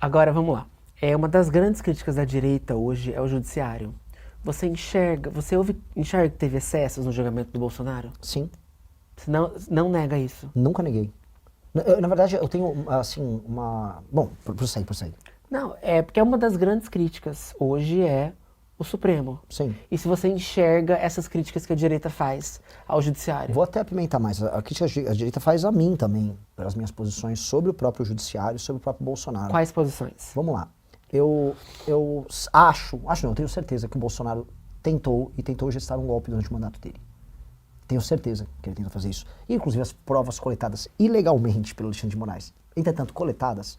Agora, vamos lá. Uma das grandes críticas da direita hoje é o judiciário. Enxerga que teve excessos no julgamento do Bolsonaro? Sim, Você não nega isso? nunca neguei. Na verdade, eu tenho, assim, uma... Bom, prossegue. Não, é porque uma das grandes críticas hoje é o Supremo. Sim. E se você enxerga essas críticas que a direita faz ao judiciário? Vou até apimentar mais. A crítica a direita faz a mim também, pelas minhas posições sobre o próprio judiciário e sobre o próprio Bolsonaro. Quais posições? Vamos lá. Eu acho não, tenho certeza que o Bolsonaro tentou gestar um golpe durante o mandato dele. Tenho certeza que ele tentou fazer isso. E, inclusive, as provas coletadas ilegalmente pelo Alexandre de Moraes, entretanto coletadas,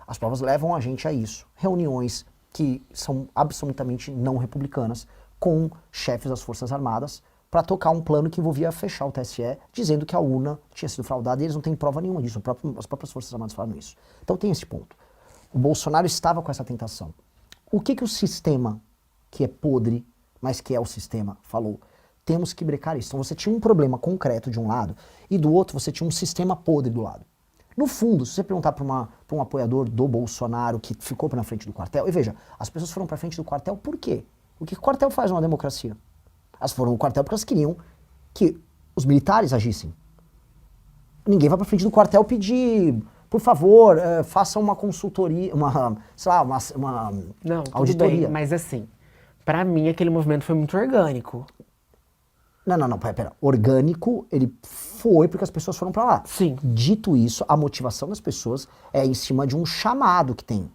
as provas levam a gente a isso. Reuniões que são absolutamente não republicanas com chefes das Forças Armadas para tocar um plano que envolvia fechar o TSE, dizendo que a urna tinha sido fraudada e eles não têm prova nenhuma disso. As próprias Forças Armadas falaram isso. Então tem esse ponto. O Bolsonaro estava com essa tentação. O que o sistema, que é podre, mas que é o sistema, falou? Temos que brecar isso. Então você tinha um problema concreto de um lado e do outro você tinha um sistema podre do lado. No fundo, se você perguntar para um apoiador do Bolsonaro que ficou na frente do quartel, e veja, as pessoas foram para frente do quartel por quê? O que o quartel faz numa democracia? Elas foram no quartel porque elas queriam que os militares agissem. Ninguém vai para frente do quartel pedir, por favor, faça uma consultoria, sei lá, uma Não, tudo auditoria. bem, mas assim, pra mim aquele movimento foi muito orgânico. Não, pera. Orgânico, ele foi porque as pessoas foram pra lá. Sim. Dito isso, a motivação das pessoas é em cima de um chamado que tem.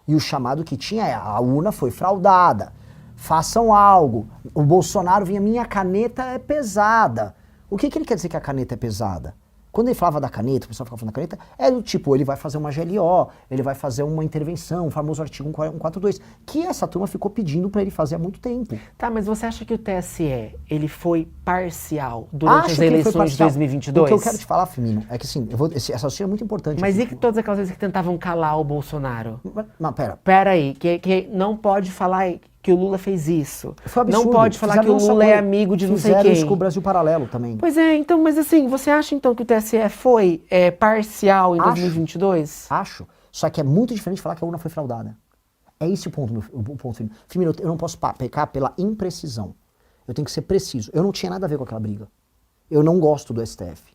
E o chamado que tinha é, a urna foi fraudada, façam algo. O Bolsonaro vinha, minha caneta é pesada. O que ele quer dizer que a caneta é pesada? Quando ele falava da caneta, o pessoal ficava falando da caneta, é do tipo, ele vai fazer uma GLO, ele vai fazer uma intervenção, o famoso artigo 142, que essa turma ficou pedindo pra ele fazer há muito tempo. Tá, mas você acha que o TSE, ele foi parcial durante Acho as que ele foi eleições de parcial. 2022? O que eu quero te falar, Firmino, é que assim, esse raciocínio é muito importante. Mas aqui. e que todas aquelas vezes que tentavam calar o Bolsonaro? Mas pera. Pera aí, que não pode falar que o Lula fez isso. Foi absurdo. Não pode falar que o Fizeram Lula essa é coisa. amigo de não sei Fizeram quem. isso com o Brasil Paralelo também. Pois é, então, mas assim, você acha então que o TSE foi parcial em 2022? Acho. Só que é muito diferente falar que a urna foi fraudada. É esse o ponto, Firmino. Firmino, eu não posso pecar pela imprecisão. Eu tenho que ser preciso. Eu não tinha nada a ver com aquela briga. Eu não gosto do STF.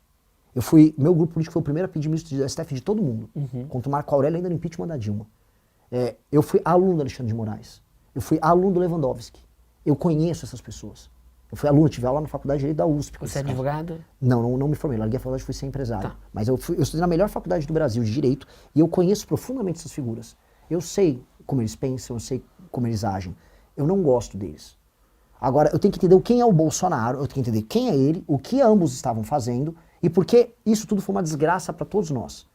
Meu grupo político foi o primeiro a pedir ministro do STF de todo mundo. Contra o Marco Aurélio ainda no impeachment da Dilma. Eu fui aluno do Alexandre de Moraes. Eu fui aluno do Lewandowski. Eu conheço essas pessoas. Eu fui aluno, tive aula na faculdade de Direito da USP. Você é advogado? Não me formei. Larguei a faculdade e fui ser empresário. Tá. Mas eu estudei na melhor faculdade do Brasil de Direito e eu conheço profundamente essas figuras. Eu sei como eles pensam, eu sei como eles agem. Eu não gosto deles. Agora, eu tenho que entender quem é o Bolsonaro, eu tenho que entender quem é ele, o que ambos estavam fazendo e por que isso tudo foi uma desgraça para todos nós.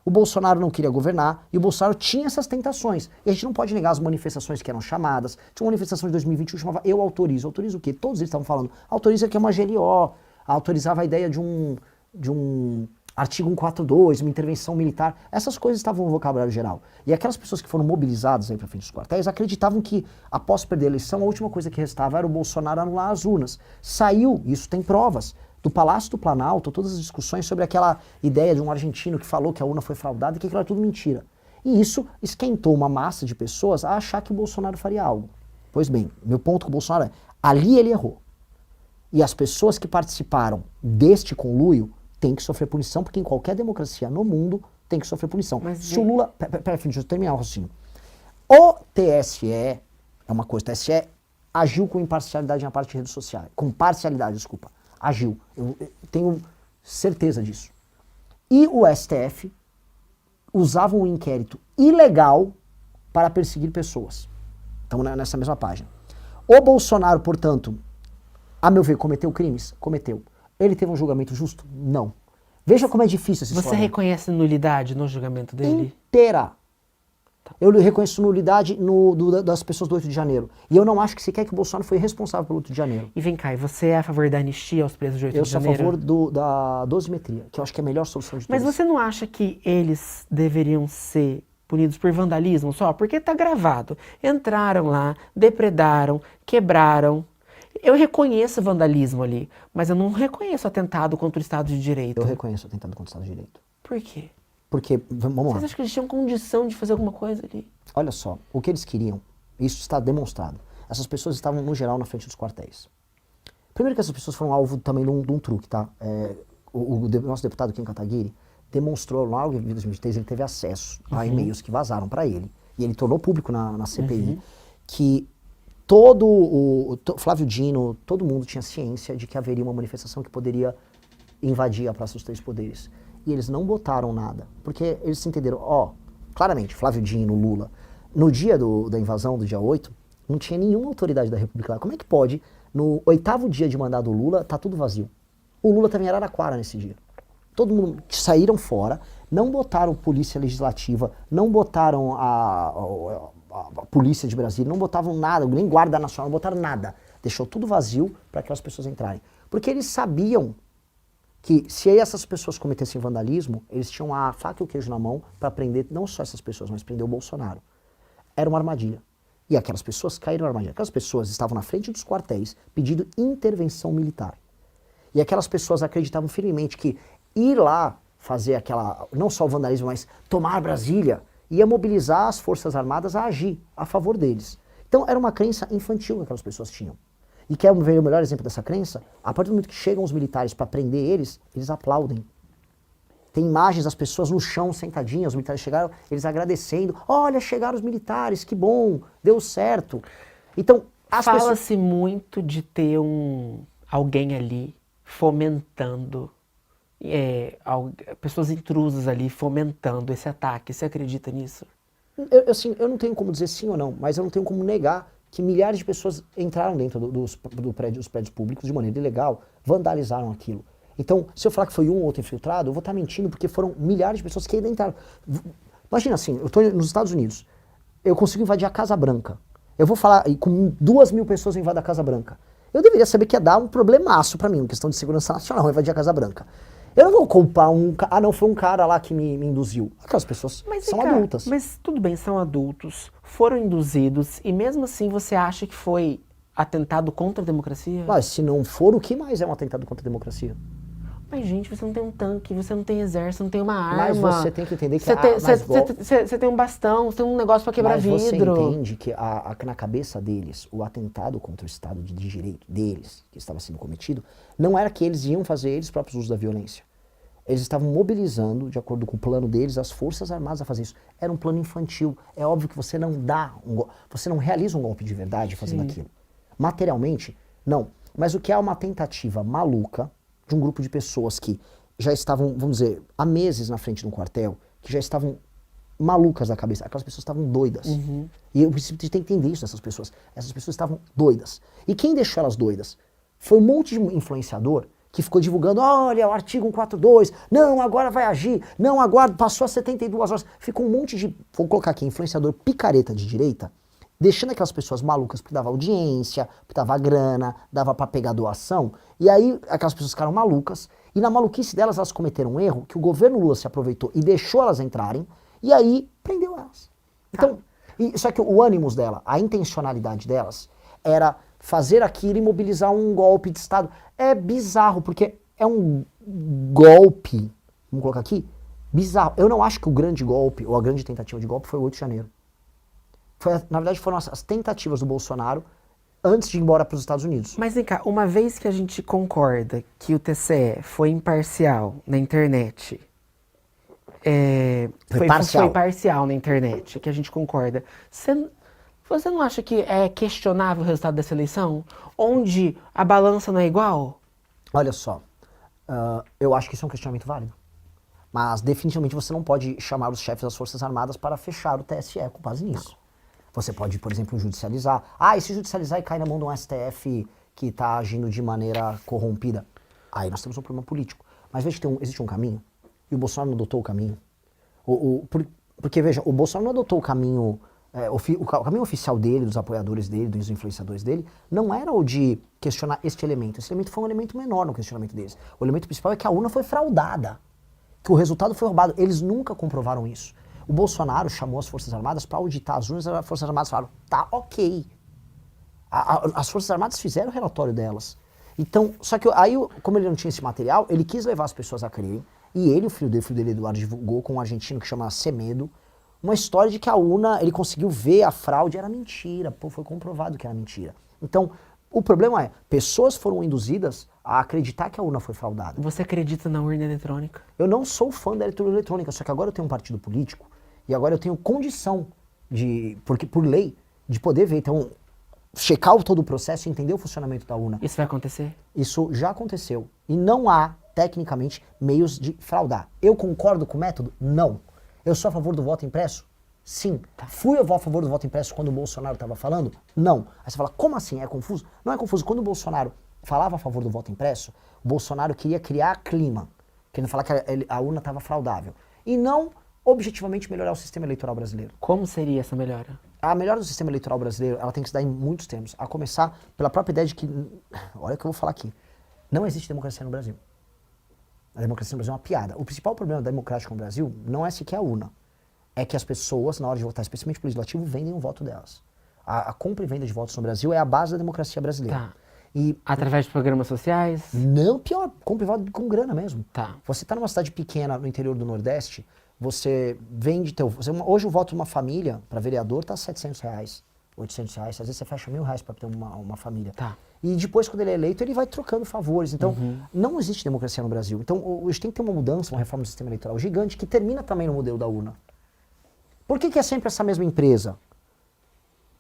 O Bolsonaro não queria governar e o Bolsonaro tinha essas tentações. E a gente não pode negar as manifestações que eram chamadas. Tinha uma manifestação de 2021 que chamava Eu Autorizo. Autorizo o quê? Todos eles estavam falando. Autoriza que é uma GLO. Autorizava a ideia de um artigo 142, uma intervenção militar. Essas coisas estavam no vocabulário geral. E aquelas pessoas que foram mobilizadas aí para frente dos quartéis acreditavam que, após perder a eleição, a última coisa que restava era o Bolsonaro anular as urnas. Saiu, isso tem provas, do Palácio do Planalto, todas as discussões sobre aquela ideia de um argentino que falou que a urna foi fraudada e que aquilo era tudo mentira. E isso esquentou uma massa de pessoas a achar que o Bolsonaro faria algo. Pois bem, meu ponto com o Bolsonaro é, ali ele errou. E as pessoas que participaram deste conluio têm que sofrer punição, porque em qualquer democracia no mundo tem que sofrer punição. Mas se o Lula... Pera, deixa eu terminar o raciocínio. O TSE, é uma coisa, o TSE agiu com imparcialidade na parte de redes sociais. Com parcialidade, desculpa. Agiu. Eu tenho certeza disso. E o STF usava um inquérito ilegal para perseguir pessoas. Estamos nessa mesma página. O Bolsonaro, portanto, a meu ver, cometeu crimes? Cometeu. Ele teve um julgamento justo? Não. Veja como é difícil essa história. Você reconhece nulidade no julgamento dele? Inteira. Eu reconheço nulidade das pessoas do 8 de janeiro. E eu não acho que sequer que o Bolsonaro foi responsável pelo 8 de janeiro. E vem cá, e você é a favor da anistia aos presos de 8 de janeiro? Eu sou a favor da dosimetria, que eu acho que é a melhor solução de todas. Mas você não acha que eles deveriam ser punidos por vandalismo só? Porque tá gravado. Entraram lá, depredaram, quebraram. Eu reconheço vandalismo ali, mas eu não reconheço atentado contra o Estado de Direito. Eu reconheço o atentado contra o Estado de Direito. Por quê? Porque, vamos lá. Vocês acham que eles tinham condição de fazer alguma coisa ali? Olha só, o que eles queriam, isso está demonstrado. Essas pessoas estavam, no geral, na frente dos quartéis. Primeiro que essas pessoas foram alvo também de um truque, tá? Nosso deputado Kim Kataguiri demonstrou, logo em 2023, ele teve acesso a e-mails que vazaram para ele. E ele tornou público na CPI que Flávio Dino, todo mundo tinha ciência de que haveria uma manifestação que poderia invadir a Praça dos Três Poderes. E eles não botaram nada, porque eles se entenderam, claramente, Flávio Dino, Lula, no dia da invasão, do dia 8, não tinha nenhuma autoridade da República lá. Como é que pode, no 8º dia de mandato do Lula, tá tudo vazio? O Lula também era Araraquara nesse dia. Todo mundo saíram fora, não botaram polícia legislativa, não botaram a polícia de Brasília, não botavam nada, nem guarda nacional, não botaram nada. Deixou tudo vazio para aquelas pessoas entrarem. Porque eles sabiam que se essas pessoas cometessem vandalismo, eles tinham a faca e o queijo na mão para prender não só essas pessoas, mas prender o Bolsonaro. Era uma armadilha. E aquelas pessoas caíram na armadilha. Aquelas pessoas estavam na frente dos quartéis pedindo intervenção militar. E aquelas pessoas acreditavam firmemente que ir lá fazer não só o vandalismo, mas tomar Brasília, ia mobilizar as Forças Armadas a agir a favor deles. Então era uma crença infantil que aquelas pessoas tinham. E quer ver o melhor exemplo dessa crença? A partir do momento que chegam os militares para prender eles aplaudem. Tem imagens das pessoas no chão, sentadinhas, os militares chegaram, eles agradecendo. Olha, chegaram os militares, que bom, deu certo. Então, fala-se muito de ter alguém ali fomentando, pessoas intrusas ali fomentando esse ataque. Você acredita nisso? Eu não tenho como dizer sim ou não, mas eu não tenho como negar que milhares de pessoas entraram dentro dos prédios públicos de maneira ilegal, vandalizaram aquilo. Então, se eu falar que foi um ou outro infiltrado, eu vou estar mentindo, porque foram milhares de pessoas que entraram. Imagina assim, eu estou nos Estados Unidos, eu consigo invadir a Casa Branca. Eu vou falar, e com 2.000 pessoas invadem a Casa Branca. Eu deveria saber que ia dar um problemaço para mim, uma questão de segurança nacional, invadir a Casa Branca. Eu não vou culpar não, foi um cara lá que me induziu. Aquelas pessoas são adultas. Mas tudo bem, são adultos, foram induzidos, e mesmo assim você acha que foi atentado contra a democracia? Mas se não for, o que mais é um atentado contra a democracia? Mas, gente, você não tem um tanque, você não tem exército, não tem uma arma. Mas você tem que entender que... Você tem um bastão, você tem um negócio para quebrar vidro. Mas você entende que na cabeça deles, o atentado contra o Estado de Direito deles, que estava sendo cometido, não era que eles iam fazer eles próprios uso da violência. Eles estavam mobilizando, de acordo com o plano deles, as Forças Armadas a fazer isso. Era um plano infantil. É óbvio que você não você não realiza um golpe de verdade fazendo aquilo. Materialmente, não. Mas o que é uma tentativa maluca de um grupo de pessoas que já estavam, vamos dizer, há meses na frente de um quartel, que já estavam malucas da cabeça. Aquelas pessoas estavam doidas. E eu preciso ter que entender isso dessas pessoas. Essas pessoas estavam doidas. E quem deixou elas doidas? Foi um monte de influenciador que ficou divulgando, olha, o artigo 142, não, agora vai agir, não, agora passou a 72 horas. Ficou um monte de, vou colocar aqui, influenciador picareta de direita, deixando aquelas pessoas malucas, porque dava audiência, porque dava grana, dava pra pegar doação, e aí aquelas pessoas ficaram malucas, e na maluquice delas elas cometeram um erro, que o governo Lula se aproveitou e deixou elas entrarem, e aí prendeu elas. Então, só que o ânimos dela, a intencionalidade delas, era fazer aquilo e mobilizar um golpe de Estado. É bizarro, porque é um golpe, vamos colocar aqui, bizarro. Eu não acho que o grande golpe, ou a grande tentativa de golpe, foi o 8 de janeiro. Na verdade, foram as tentativas do Bolsonaro antes de ir embora para os Estados Unidos. Mas vem cá, uma vez que a gente concorda que o TCE foi imparcial na internet, foi parcial na internet, que a gente concorda, você não acha que é questionável o resultado dessa eleição? Onde a balança não é igual? Olha só, eu acho que isso é um questionamento válido. Mas definitivamente você não pode chamar os chefes das Forças Armadas para fechar o TSE com base nisso. Você pode, por exemplo, judicializar. E se judicializar e cair na mão de um STF que está agindo de maneira corrompida? Aí nós temos um problema político. Mas veja que existe um caminho, e o Bolsonaro não adotou o caminho. Porque, veja, o Bolsonaro não adotou o caminho... o caminho oficial dele, dos apoiadores dele, dos influenciadores dele, não era o de questionar este elemento. Esse elemento foi um elemento menor no questionamento deles. O elemento principal é que a urna foi fraudada, que o resultado foi roubado. Eles nunca comprovaram isso. O Bolsonaro chamou as Forças Armadas para auditar as urnas, as Forças Armadas falaram, tá ok. As Forças Armadas fizeram o relatório delas. Então, só que aí, como ele não tinha esse material, ele quis levar as pessoas a crerem E ele, o filho dele, Eduardo, divulgou com um argentino que chama Semedo, uma história de que a urna, ele conseguiu ver a fraude, era mentira, pô, foi comprovado que era mentira. Então, o problema é, pessoas foram induzidas a acreditar que a urna foi fraudada. Você acredita na urna eletrônica? Eu não sou fã da urna eletrônica, só que agora eu tenho um partido político e agora eu tenho condição de, porque por lei, de poder ver, então, checar todo o processo e entender o funcionamento da urna. Isso vai acontecer? Isso já aconteceu e não há, tecnicamente, meios de fraudar. Eu concordo com o método? Não. Eu sou a favor do voto impresso? Sim. Fui a favor do voto impresso quando o Bolsonaro estava falando? Não. Aí você fala, como assim? É confuso? Não é confuso. Quando o Bolsonaro falava a favor do voto impresso, o Bolsonaro queria criar clima, querendo falar que a urna estava fraudável. E não, objetivamente, melhorar o sistema eleitoral brasileiro. Como seria essa melhora? A melhora do sistema eleitoral brasileiro, ela tem que se dar em muitos termos. A começar pela própria ideia de que, olha o que eu vou falar aqui, não existe democracia no Brasil. A democracia no Brasil é uma piada. O principal problema democrático no Brasil não é sequer a urna. É que as pessoas, na hora de votar, especialmente pro legislativo, vendem o voto delas. A compra e venda de votos no Brasil é a base da democracia brasileira. Tá. E Através de programas sociais? não, pior, compra e voto com grana mesmo. Tá. Você tá numa cidade pequena no interior do Nordeste, você vende hoje o voto de uma família para vereador tá R$700, R$800. Às vezes você fecha R$1.000 para ter uma família. Tá. E depois, quando ele é eleito, ele vai trocando favores. Então, não existe democracia no Brasil. Então, hoje tem que ter uma mudança, uma reforma do sistema eleitoral gigante, que termina também no modelo da urna. Por que é sempre essa mesma empresa?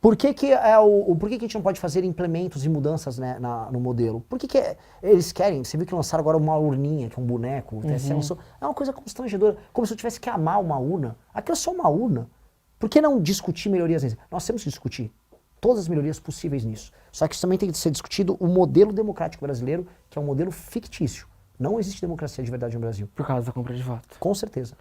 Por que a gente não pode fazer implementos e mudanças, né, no modelo? Por que eles querem? Você viu que lançaram agora uma urninha, que é um boneco, o TSE lançou. É uma coisa constrangedora, como se eu tivesse que amar uma urna. Aquilo é só uma urna. Por que não discutir melhorias nisso? Nós temos que discutir todas as melhorias possíveis nisso. Só que isso também tem que ser discutido o modelo democrático brasileiro, que é um modelo fictício. Não existe democracia de verdade no Brasil. Por causa da compra de voto. Com certeza.